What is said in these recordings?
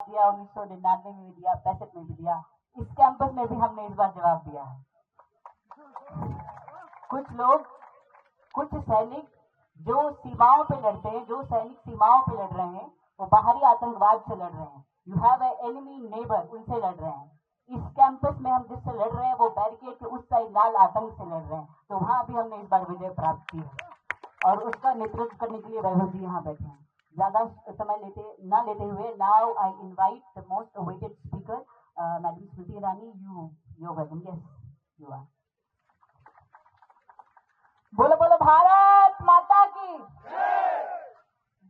दिया, 1999 में भी दिया, 65 में भी दिया। इस कैंपस में भी हमने इस बार जवाब दिया है। कुछ लोग, कुछ सैनिक जो सीमाओं पे लड़ते हैं, जो सैनिक सीमाओं पे लड़ रहे हैं, वो बाहरी आतंकवाद से लड़ रहे हैं। You have a enemy neighbour, उनसे लड़ रहे हैं। इस कैंपस में हम जिससे लड़ रहे हैं वो बैरिकेड के उस साइड लाल आतंक से लड़ रहे हैं। तो वहां भी हमने इस बार विजय प्राप्त की है और उसका नेतृत्व करने के लिए वैभव जी यहाँ बैठे हैं। ज्यादा समय लेते हुए now I invite the most awaited speaker madam Smriti Irani. You welcome. Yes, you are. बोलो बोलो भारत माता की।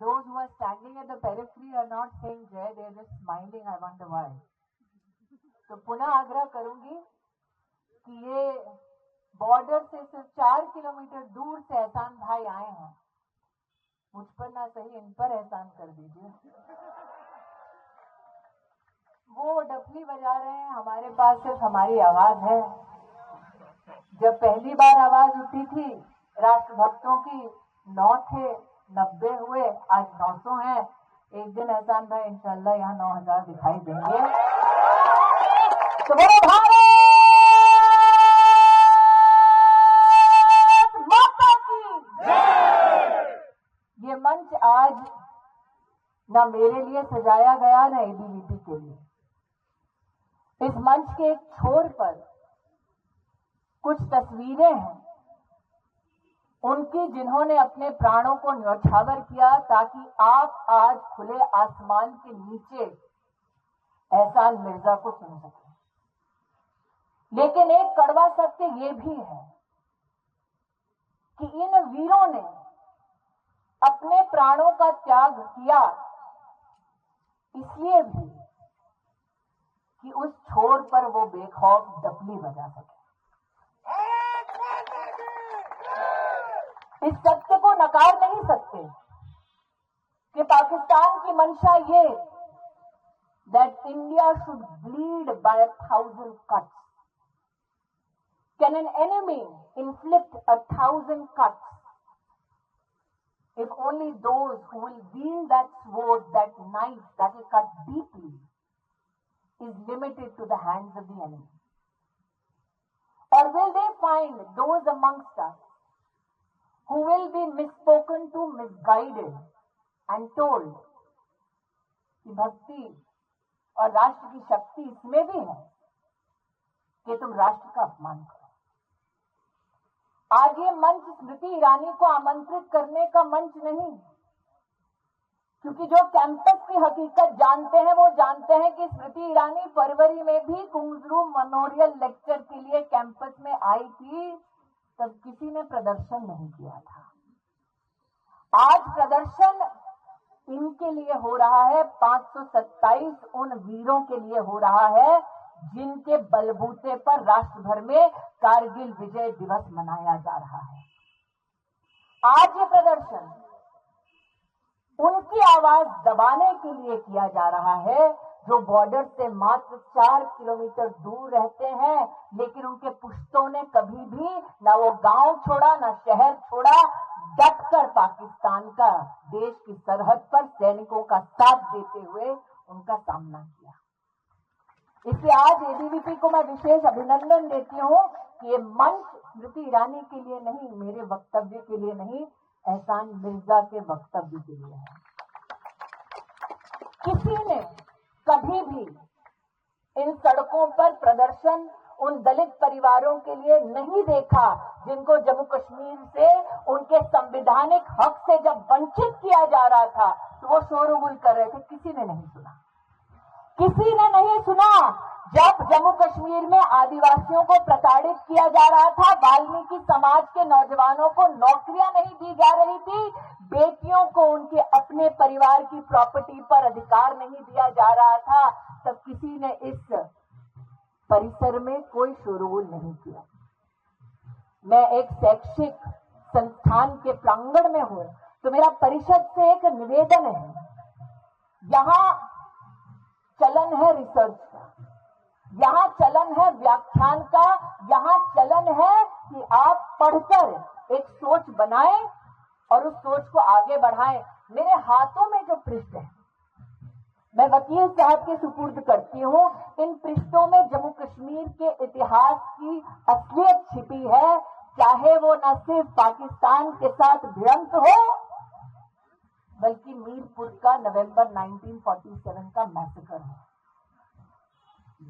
Those who are standing at the periphery are not saying jai, they are just smiling. I wonder why. तो पुनः आग्रह करूंगी कि ये बॉर्डर से सिर्फ 4 किलोमीटर दूर से एहसान भाई आए हैं, मुझ पर ना सही इन पर एहसान कर दीजिए। वो डफली बजा रहे हैं, हमारे पास सिर्फ हमारी आवाज है। जब पहली बार आवाज उठी थी राष्ट्रभक्तों की, 9 थे, 90 हुए, आज 900 हैं। एक दिन एहसान भाई इंशाल्लाह यहाँ 9000 दिखाई देंगे। तो बोलो भारत माता की। ये मंच आज ना मेरे लिए सजाया गया, ना एबीवीपी के लिए। इस मंच के एक छोर पर कुछ तस्वीरें हैं उनकी, जिन्होंने अपने प्राणों को न्यौछावर किया ताकि आप आज खुले आसमान के नीचे एहसान मिर्जा को सुन सकें। लेकिन एक कड़वा सत्य ये भी है कि इन वीरों ने अपने प्राणों का त्याग किया इसलिए भी कि उस छोर पर वो बेखौफ डफली बजा सके। इस सत्य को नकार नहीं सकते कि पाकिस्तान की मंशा ये that India should bleed by 1,000 cuts. Can an enemy inflict 1,000 cuts if only those who will wield that sword, that knife that will cut deeply, is limited to the hands of the enemy? Or will they find those amongst us who will be misspoken to, misguided and told कि भक्ति और राष्ट्र की शक्ति इसमें भी है कि तुम राष्ट्र का अपमान करो। आज ये मंच स्मृति ईरानी को आमंत्रित करने का मंच नहीं, क्योंकि जो कैंपस की हकीकत जानते हैं वो जानते हैं कि स्मृति ईरानी फरवरी में भी कुंगजरू मेमोरियल लेक्चर के लिए कैंपस में आई थी, तब किसी ने प्रदर्शन नहीं किया था। आज प्रदर्शन इनके लिए हो रहा है, 527 उन वीरों के लिए हो रहा है जिनके बलबूते पर राष्ट्र भर में कारगिल विजय दिवस मनाया जा रहा है। आज ये प्रदर्शन उनकी आवाज दबाने के लिए किया जा रहा है जो बॉर्डर से मात्र 4 किलोमीटर दूर रहते हैं, लेकिन उनके पुश्तों ने कभी भी ना वो गांव छोड़ा, ना शहर छोड़ा, डटकर पाकिस्तान का देश की सरहद पर सैनिकों का साथ देते हुए उनका सामना किया। इसलिए आज एबीवीपी को मैं विशेष अभिनंदन देती हूँ कि ये मंच स्मृति ईरानी के लिए नहीं, मेरे वक्तव्य के लिए नहीं, एहसान मिर्जा के वक्तव्य के लिए है। किसी ने कभी भी इन सड़कों पर प्रदर्शन उन दलित परिवारों के लिए नहीं देखा जिनको जम्मू कश्मीर से उनके संवैधानिक हक से जब वंचित किया जा रहा था तो वो शोरगुल कर रहे थे। किसी ने नहीं सुना, किसी ने नहीं सुना। जब जम्मू कश्मीर में आदिवासियों को प्रताड़ित किया जा रहा था, वाल्मीकि समाज के नौजवानों को नौकरियां नहीं दी जा रही थी, बेटियों को उनके अपने परिवार की प्रॉपर्टी पर अधिकार नहीं दिया जा रहा था, तब किसी ने इस परिसर में कोई शोरगुल नहीं किया। मैं एक शैक्षिक संस्थान के प्रांगण में हूं, तो मेरा परिषद से एक निवेदन है, यहां चलन है रिसर्च का, यहाँ चलन है व्याख्यान का, यहाँ चलन है कि आप पढ़कर एक सोच बनाएं और उस सोच को आगे बढ़ाएं। मेरे हाथों में जो पृष्ठ है मैं वकील साहब के सुपुर्द करती हूँ। इन पृष्ठों में जम्मू कश्मीर के इतिहास की असलियत छिपी है, चाहे वो न सिर्फ पाकिस्तान के साथ भिड़ंत हो, बल्कि मीरपुर का नवंबर 1947 का मैसेकर है।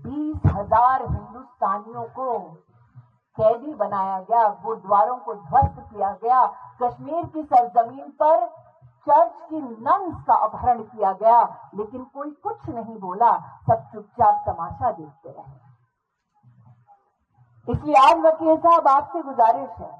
20,000 हिंदुस्तानियों को कैदी बनाया गया, गुरुद्वारों को ध्वस्त किया गया, कश्मीर की सरजमीन पर चर्च की नन्स का अपहरण किया गया, लेकिन कोई कुछ नहीं बोला, सब चुपचाप तमाशा देखते रहे। इसलिए आज वकील साहब आपसे गुजारिश है,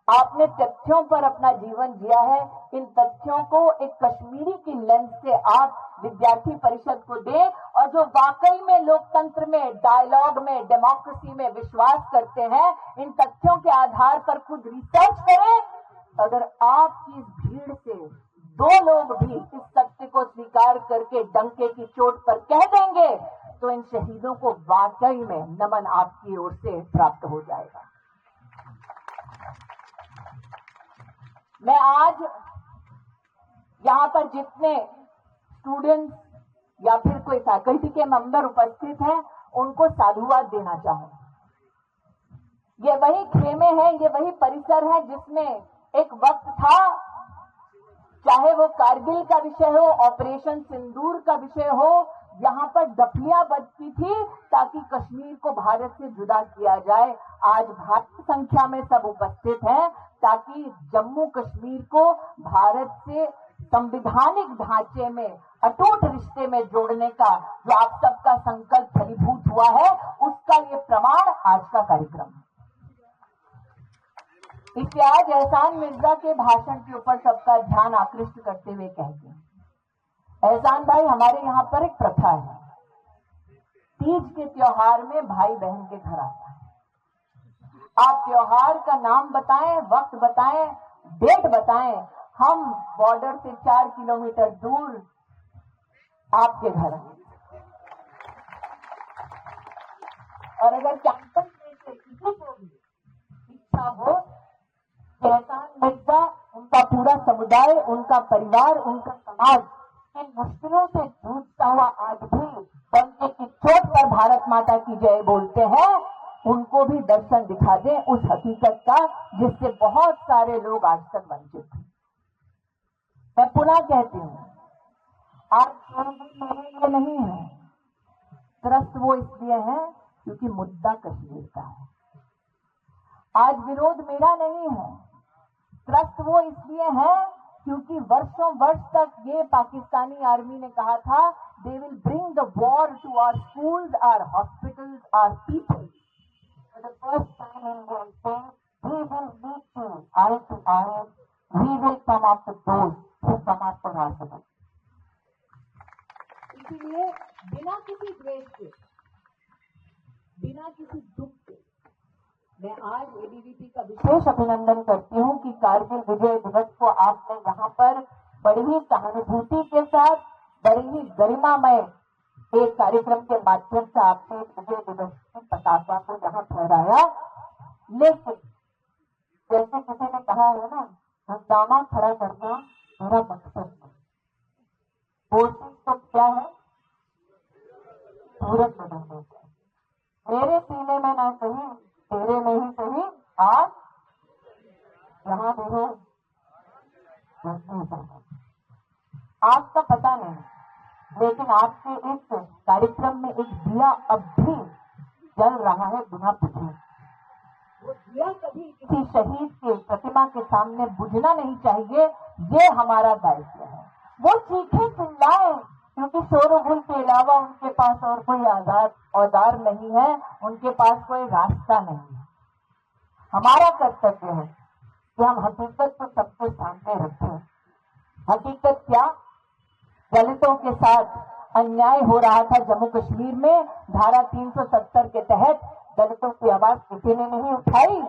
आपने तथ्यों पर अपना जीवन जिया है, इन तथ्यों को एक कश्मीरी की लेंस से आप विद्यार्थी परिषद को दें, और जो वाकई में लोकतंत्र में, डायलॉग में, डेमोक्रेसी में विश्वास करते हैं, इन तथ्यों के आधार पर खुद रिसर्च करें। अगर आपकी भीड़ से 2 लोग भी इस सत्य को स्वीकार करके डंके की चोट पर कह देंगे, तो इन शहीदों को वाकई में नमन आपकी ओर से प्राप्त हो जाएगा। मैं आज यहां पर जितने स्टूडेंट्स या फिर कोई फैकल्टी के मेंबर उपस्थित हैं, उनको साधुवाद देना चाहूं। ये वही खेमे हैं, ये वही परिसर है जिसमें एक वक्त था, चाहे वो कारगिल का विषय हो, ऑपरेशन सिंदूर का विषय हो, यहां पर डफलियां बजती थी ताकि कश्मीर को भारत से जुदा किया जाए। आज भारी संख्या में सब उपस्थित हैं ताकि जम्मू कश्मीर को भारत से संवैधानिक ढांचे में, अटूट रिश्ते में जोड़ने का जो आप सबका संकल्प फलीभूत हुआ है, उसका ये प्रमाण आज का कार्यक्रम है। इसलिए आज एहसान मिर्जा के भाषण के ऊपर सबका ध्यान आकृष्ट करते हुए कहते हैं, एहसान भाई, हमारे यहाँ पर एक प्रथा है, तीज के त्योहार में भाई बहन के घर आता है। आप त्योहार का नाम बताएं, वक्त बताएं, डेट बताएं, हम बॉर्डर से 4 किलोमीटर दूर आपके घर आए। और अगर कैंपस में से किसी को भी इच्छा हो, एहसान मिर्जा, उनका पूरा समुदाय, उनका परिवार, उनका समाज इन मुश्किलों से जूझता हुआ आज भी डंके की चोट पर भारत माता की जय बोलते हैं, उनको भी दर्शन दिखा दें उस हकीकत का जिससे बहुत सारे लोग आज तक वंचित थे। मैं पुनः कहती हूँ, आज मेरे लिए नहीं है, त्रस्त वो इसलिए है क्योंकि मुद्दा कश्मीर का है। आज विरोध मेरा नहीं है, त्रस्त वो इसलिए है क्योंकि वर्षों वर्ष तक ये पाकिस्तानी आर्मी ने कहा था, they will bring the war to our schools, our hospitals, our people. For the first time in their life, we will meet you eye to eye. We will come after those who come after us. इसीलिए बिना किसी द्वेष के, बिना किसी दुख के, मैं आज एबीवीपी का विशेष अभिनंदन करती हूं कि कारगिल विजय दिवस को आपने यहाँ पर बड़ी ही सहानुभूति के साथ, बड़ी ही गरिमामय एक कार्यक्रम के माध्यम से आपने विजय दिवस की पताका को यहाँ फहराया। लेकिन जैसे किसी ने कहा है ना, हंगामा खड़ा करना मेरा मकसद है, कोशिश तो क्या है, सूरत बदलने का। मेरे सीने में ना सही, तेरे में ही सही, आज यहाँ देखो आपका पता नहीं, लेकिन आपके इस कार्यक्रम में एक दिया अब भी जल रहा है बिना बुझे। वो दिया कभी किसी शहीद के प्रतिमा के सामने बुझना नहीं चाहिए, ये हमारा दायित्व है। वो चीखे चिल्लाए क्योंकि शोरगुल के अलावा उनके पास और कोई औजार नहीं है, उनके पास कोई रास्ता नहीं है। हमारा कर्तव्य है कि हम हकीकत को सबके सामने रखें। हकीकत क्या? दलितों के साथ अन्याय हो रहा था जम्मू कश्मीर में। धारा 370 के तहत दलितों की आवाज किसी ने नहीं उठाई,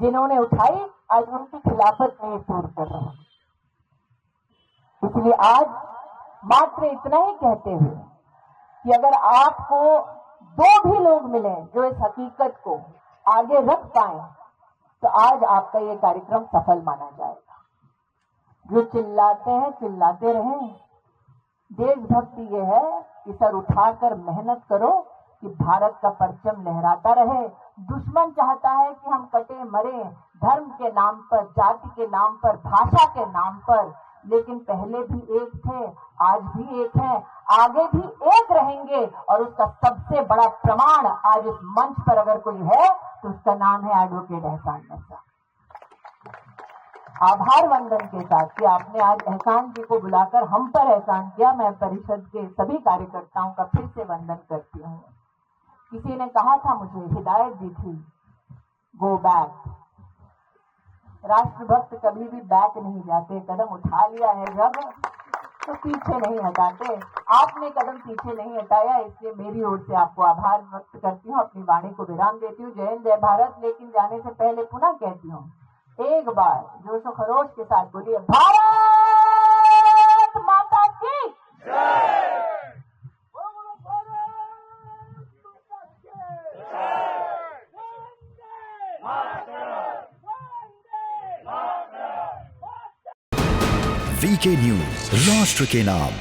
जिन्होंने उठाई आज उनकी खिलाफत में शोर कर रहे हैं। इसलिए आज मात्र इतना ही कहते हुए कि अगर आपको 2 भी लोग मिले जो इस हकीकत को आगे रख पाए, तो आज आपका ये कार्यक्रम सफल माना जाएगा। जो चिल्लाते हैं चिल्लाते रहें, देशभक्ति ये है कि सर उठाकर मेहनत करो कि भारत का परचम लहराता रहे। दुश्मन चाहता है कि हम कटे मरे धर्म के नाम पर, जाति के नाम पर, भाषा के नाम पर, लेकिन पहले भी एक थे, आज भी एक हैं, आगे भी एक रहेंगे। और उसका सबसे बड़ा प्रमाण आज इस मंच पर अगर कोई है तो उसका नाम है एडवोकेट एहसान मिर्जा। आभार वंदन के साथ कि आपने आज एहसान जी को बुलाकर हम पर एहसान किया, मैं परिषद के सभी कार्यकर्ताओं का फिर से वंदन करती हूँ। किसी ने कहा था मुझे, हिदायत दी थी, गो बैक। राष्ट्रभक्त कभी भी बैक नहीं जाते, कदम उठा लिया है जब तो पीछे नहीं हटाते। आपने कदम पीछे नहीं हटाया, इसलिए मेरी ओर से आपको आभार व्यक्त करती हूँ। अपनी वाणी को विराम देती हूँ। जय हिंद, जय भारत। लेकिन जाने से पहले पुनः कहती हूँ, एक बार जोशो खरोश के साथ बोलिए, भारत माता की जय। वीके न्यूज, राष्ट्र के नाम।